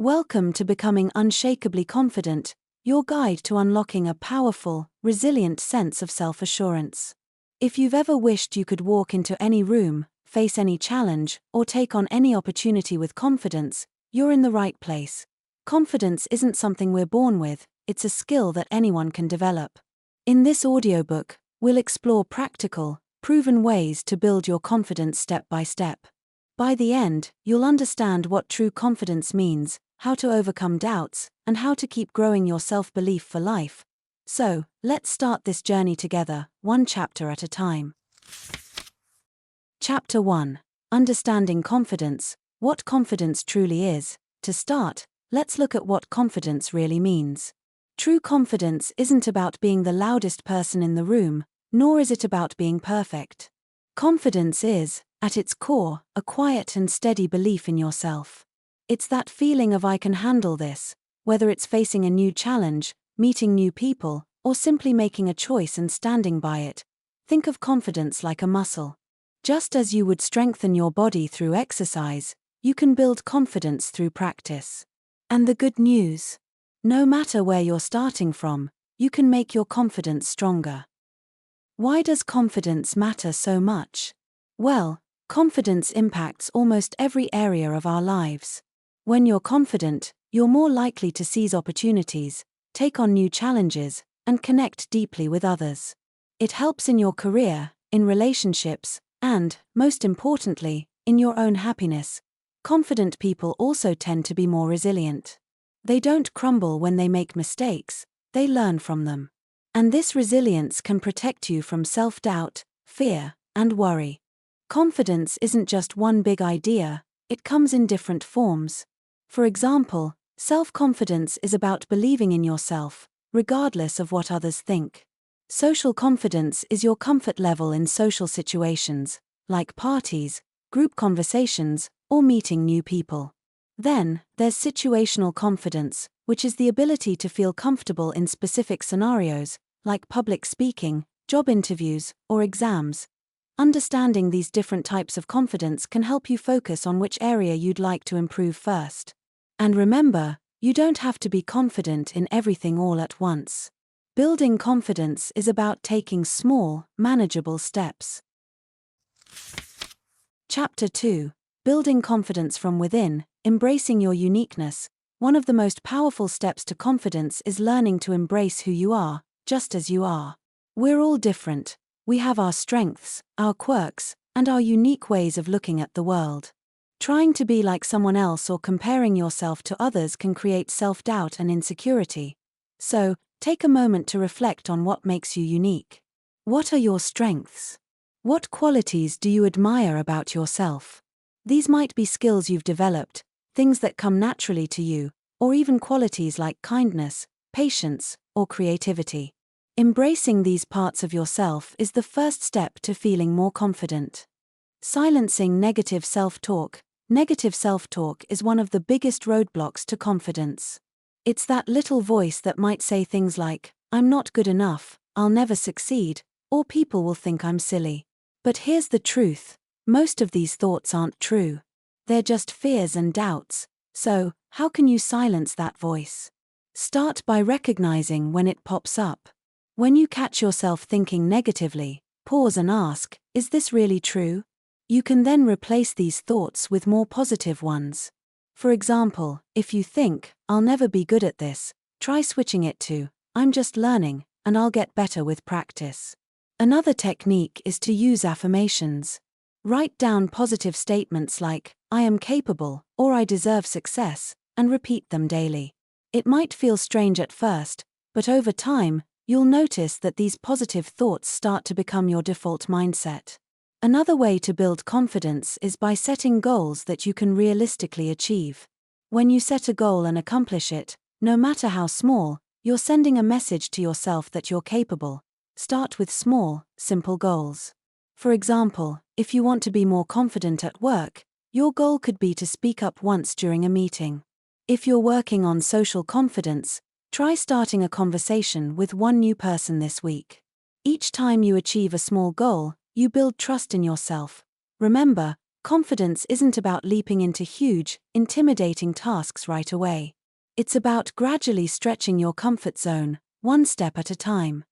Welcome to Becoming Unshakably Confident, your guide to unlocking a powerful, resilient sense of self-assurance. If you've ever wished you could walk into any room, face any challenge, or take on any opportunity with confidence, you're in the right place. Confidence isn't something we're born with, it's a skill that anyone can develop. In this audiobook, we'll explore practical, proven ways to build your confidence step by step. By the end, you'll understand what true confidence means, how to overcome doubts, and how to keep growing your self-belief for life. So, let's start this journey together, one chapter at a time. Chapter 1. Understanding Confidence, What Confidence Truly Is. To start, let's look at what confidence really means. True confidence isn't about being the loudest person in the room, nor is it about being perfect. Confidence is, at its core, a quiet and steady belief in yourself. It's that feeling of I can handle this, whether it's facing a new challenge, meeting new people, or simply making a choice and standing by it. Think of confidence like a muscle. Just as you would strengthen your body through exercise, you can build confidence through practice. And the good news? No matter where you're starting from, you can make your confidence stronger. Why does confidence matter so much? Well, confidence impacts almost every area of our lives. When you're confident, you're more likely to seize opportunities, take on new challenges, and connect deeply with others. It helps in your career, in relationships, and, most importantly, in your own happiness. Confident people also tend to be more resilient. They don't crumble when they make mistakes, they learn from them. And this resilience can protect you from self-doubt, fear, and worry. Confidence isn't just one big idea, it comes in different forms. For example, self-confidence is about believing in yourself, regardless of what others think. Social confidence is your comfort level in social situations, like parties, group conversations, or meeting new people. Then, there's situational confidence, which is the ability to feel comfortable in specific scenarios, like public speaking, job interviews, or exams. Understanding these different types of confidence can help you focus on which area you'd like to improve first. And remember, you don't have to be confident in everything all at once. Building confidence is about taking small, manageable steps. Chapter 2. Building Confidence from Within, Embracing Your Uniqueness. One of the most powerful steps to confidence is learning to embrace who you are, just as you are. We're all different. We have our strengths, our quirks, and our unique ways of looking at the world. Trying to be like someone else or comparing yourself to others can create self-doubt and insecurity. So, take a moment to reflect on what makes you unique. What are your strengths? What qualities do you admire about yourself? These might be skills you've developed, things that come naturally to you, or even qualities like kindness, patience, or creativity. Embracing these parts of yourself is the first step to feeling more confident. Silencing negative self-talk. Negative self-talk is one of the biggest roadblocks to confidence. It's that little voice that might say things like, I'm not good enough, I'll never succeed, or people will think I'm silly. But here's the truth, most of these thoughts aren't true. They're just fears and doubts, so, how can you silence that voice? Start by recognizing when it pops up. When you catch yourself thinking negatively, pause and ask, is this really true? You can then replace these thoughts with more positive ones. For example, if you think, I'll never be good at this, try switching it to, I'm just learning, and I'll get better with practice. Another technique is to use affirmations. Write down positive statements like, I am capable, or I deserve success, and repeat them daily. It might feel strange at first, but over time, you'll notice that these positive thoughts start to become your default mindset. Another way to build confidence is by setting goals that you can realistically achieve. When you set a goal and accomplish it, no matter how small, you're sending a message to yourself that you're capable. Start with small, simple goals. For example, if you want to be more confident at work, your goal could be to speak up once during a meeting. If you're working on social confidence, try starting a conversation with one new person this week. Each time you achieve a small goal, you build trust in yourself. Remember, Confidence isn't about leaping into huge, intimidating tasks right away. It's about gradually stretching your comfort zone, one step at a time.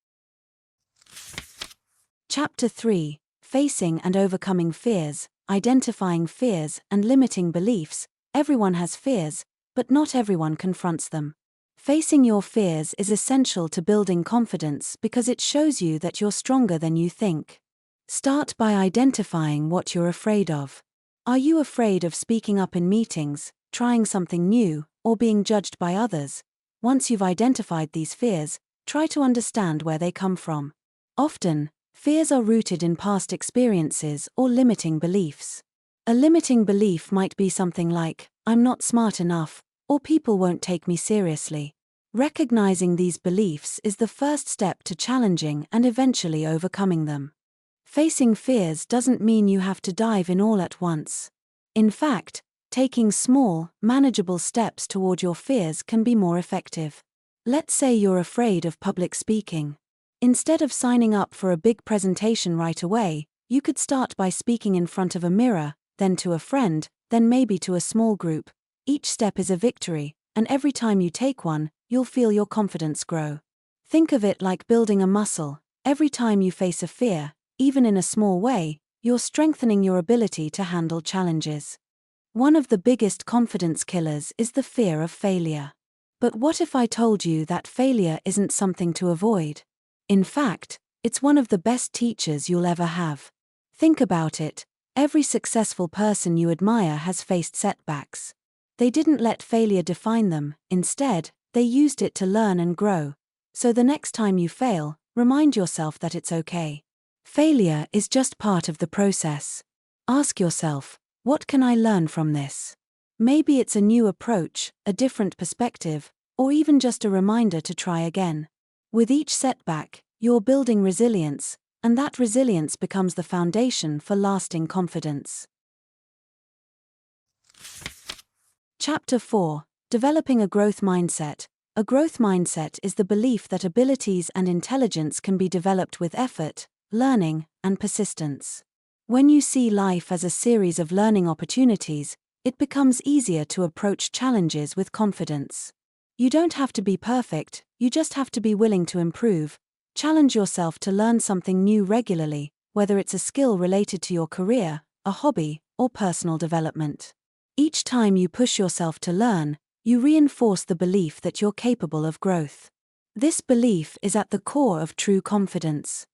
Chapter 3: Facing and Overcoming Fears, Identifying Fears and Limiting Beliefs. Everyone has fears, but not everyone confronts them. Facing your fears is essential to building confidence because it shows you that you're stronger than you think. Start by identifying what you're afraid of. Are you afraid of speaking up in meetings, trying something new, or being judged by others? Once you've identified these fears, try to understand where they come from. Often, fears are rooted in past experiences or limiting beliefs. A limiting belief might be something like, "I'm not smart enough," or "people won't take me seriously." Recognizing these beliefs is the first step to challenging and eventually overcoming them. Facing fears doesn't mean you have to dive in all at once. In fact, taking small, manageable steps toward your fears can be more effective. Let's say you're afraid of public speaking. Instead of signing up for a big presentation right away, you could start by speaking in front of a mirror, then to a friend, then maybe to a small group. Each step is a victory, and every time you take one, you'll feel your confidence grow. Think of it like building a muscle. Every time you face a fear, even in a small way, you're strengthening your ability to handle challenges. One of the biggest confidence killers is the fear of failure. But what if I told you that failure isn't something to avoid? In fact, it's one of the best teachers you'll ever have. Think about it. Every successful person you admire has faced setbacks. They didn't let failure define them, instead, they used it to learn and grow. So the next time you fail, remind yourself that it's okay. Failure is just part of the process. Ask yourself, what can I learn from this? Maybe it's a new approach, a different perspective, or even just a reminder to try again. With each setback, you're building resilience, and that resilience becomes the foundation for lasting confidence. Chapter 4: Developing a Growth Mindset. A growth mindset is the belief that abilities and intelligence can be developed with effort, learning, and persistence. When you see life as a series of learning opportunities, it becomes easier to approach challenges with confidence. You don't have to be perfect, you just have to be willing to improve. Challenge yourself to learn something new regularly, whether it's a skill related to your career, a hobby, or personal development. Each time you push yourself to learn, you reinforce the belief that you're capable of growth. This belief is at the core of true confidence.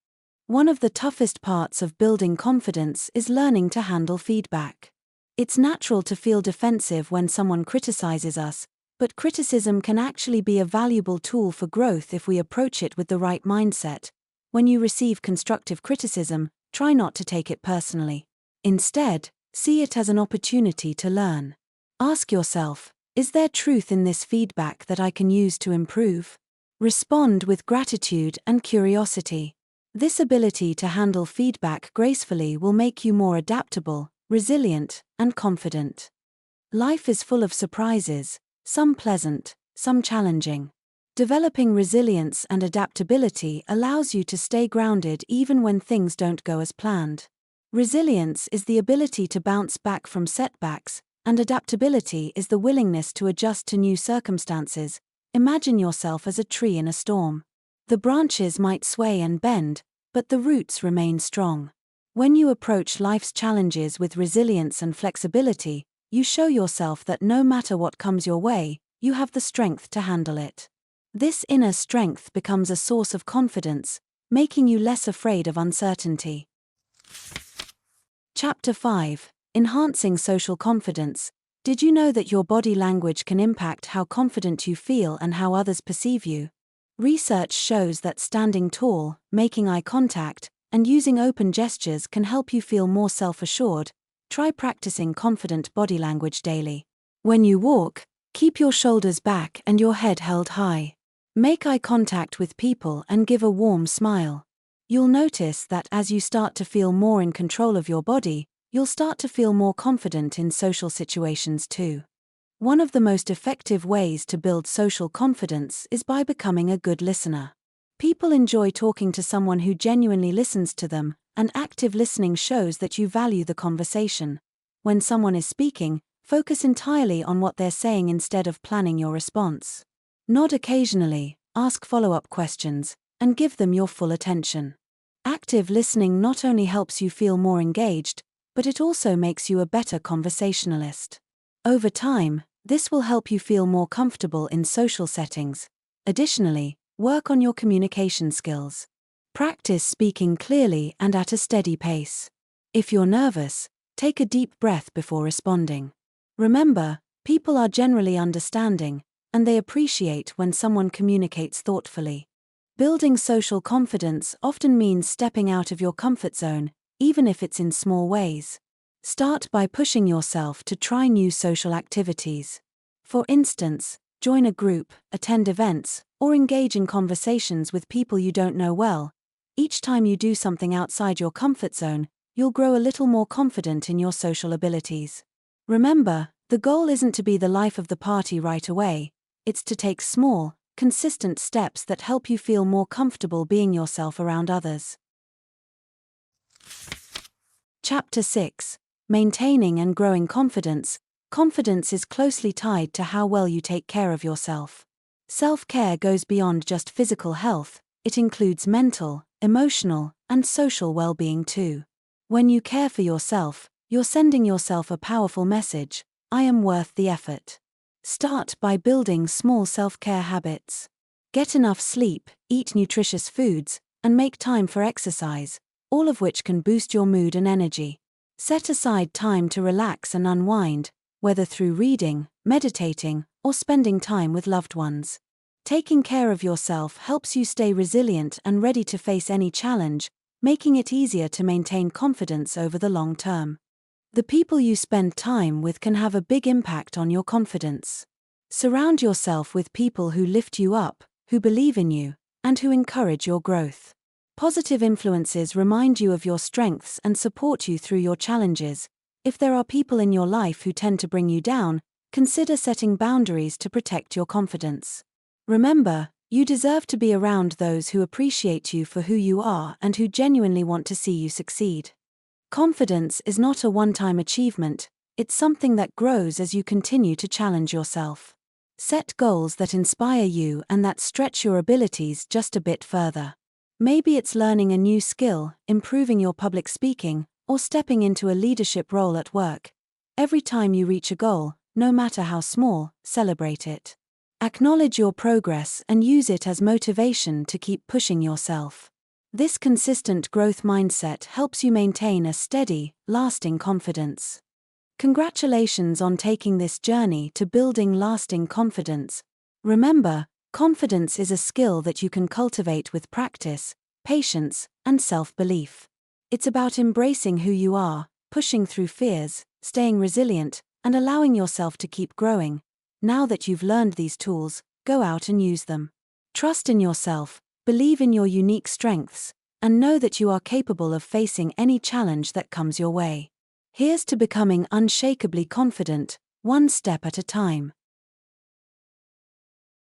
One of the toughest parts of building confidence is learning to handle feedback. It's natural to feel defensive when someone criticizes us, but criticism can actually be a valuable tool for growth if we approach it with the right mindset. When you receive constructive criticism, try not to take it personally. Instead, see it as an opportunity to learn. Ask yourself, is there truth in this feedback that I can use to improve? Respond with gratitude and curiosity. This ability to handle feedback gracefully will make you more adaptable, resilient, and confident. Life is full of surprises, some pleasant, some challenging. Developing resilience and adaptability allows you to stay grounded even when things don't go as planned. Resilience is the ability to bounce back from setbacks, and adaptability is the willingness to adjust to new circumstances. Imagine yourself as a tree in a storm. The branches might sway and bend, but the roots remain strong. When you approach life's challenges with resilience and flexibility, you show yourself that no matter what comes your way, you have the strength to handle it. This inner strength becomes a source of confidence, making you less afraid of uncertainty. Chapter 5: Enhancing Social Confidence. Did you know that your body language can impact how confident you feel and how others perceive you? Research shows that standing tall, making eye contact, and using open gestures can help you feel more self-assured. Try practicing confident body language daily. When you walk, keep your shoulders back and your head held high. Make eye contact with people and give a warm smile. You'll notice that as you start to feel more in control of your body, you'll start to feel more confident in social situations too. One of the most effective ways to build social confidence is by becoming a good listener. People enjoy talking to someone who genuinely listens to them, and active listening shows that you value the conversation. When someone is speaking, focus entirely on what they're saying instead of planning your response. Nod occasionally, ask follow-up questions, and give them your full attention. Active listening not only helps you feel more engaged, but it also makes you a better conversationalist. Over time, this will help you feel more comfortable in social settings. Additionally, work on your communication skills. Practice speaking clearly and at a steady pace. If you're nervous, take a deep breath before responding. Remember, people are generally understanding, and they appreciate when someone communicates thoughtfully. Building social confidence often means stepping out of your comfort zone, even if it's in small ways. Start by pushing yourself to try new social activities. For instance, join a group, attend events, or engage in conversations with people you don't know well. Each time you do something outside your comfort zone, you'll grow a little more confident in your social abilities. Remember, the goal isn't to be the life of the party right away, it's to take small, consistent steps that help you feel more comfortable being yourself around others. Chapter 6. Maintaining and Growing Confidence. Confidence is closely tied to how well you take care of yourself. Self-care goes beyond just physical health, it includes mental, emotional, and social well-being too. When you care for yourself, you're sending yourself a powerful message: I am worth the effort. Start by building small self-care habits. Get enough sleep, eat nutritious foods, and make time for exercise, all of which can boost your mood and energy. Set aside time to relax and unwind, whether through reading, meditating, or spending time with loved ones. Taking care of yourself helps you stay resilient and ready to face any challenge, making it easier to maintain confidence over the long term. The people you spend time with can have a big impact on your confidence. Surround yourself with people who lift you up, who believe in you, and who encourage your growth. Positive influences remind you of your strengths and support you through your challenges. If there are people in your life who tend to bring you down, consider setting boundaries to protect your confidence. Remember, you deserve to be around those who appreciate you for who you are and who genuinely want to see you succeed. Confidence is not a one-time achievement, it's something that grows as you continue to challenge yourself. Set goals that inspire you and that stretch your abilities just a bit further. Maybe it's learning a new skill, improving your public speaking, or stepping into a leadership role at work. Every time you reach a goal, no matter how small, celebrate it. Acknowledge your progress and use it as motivation to keep pushing yourself. This consistent growth mindset helps you maintain a steady, lasting confidence. Congratulations on taking this journey to building lasting confidence. Remember, confidence is a skill that you can cultivate with practice, patience, and self-belief. It's about embracing who you are, pushing through fears, staying resilient, and allowing yourself to keep growing. Now that you've learned these tools, go out and use them. Trust in yourself, believe in your unique strengths, and know that you are capable of facing any challenge that comes your way. Here's to becoming unshakably confident, one step at a time.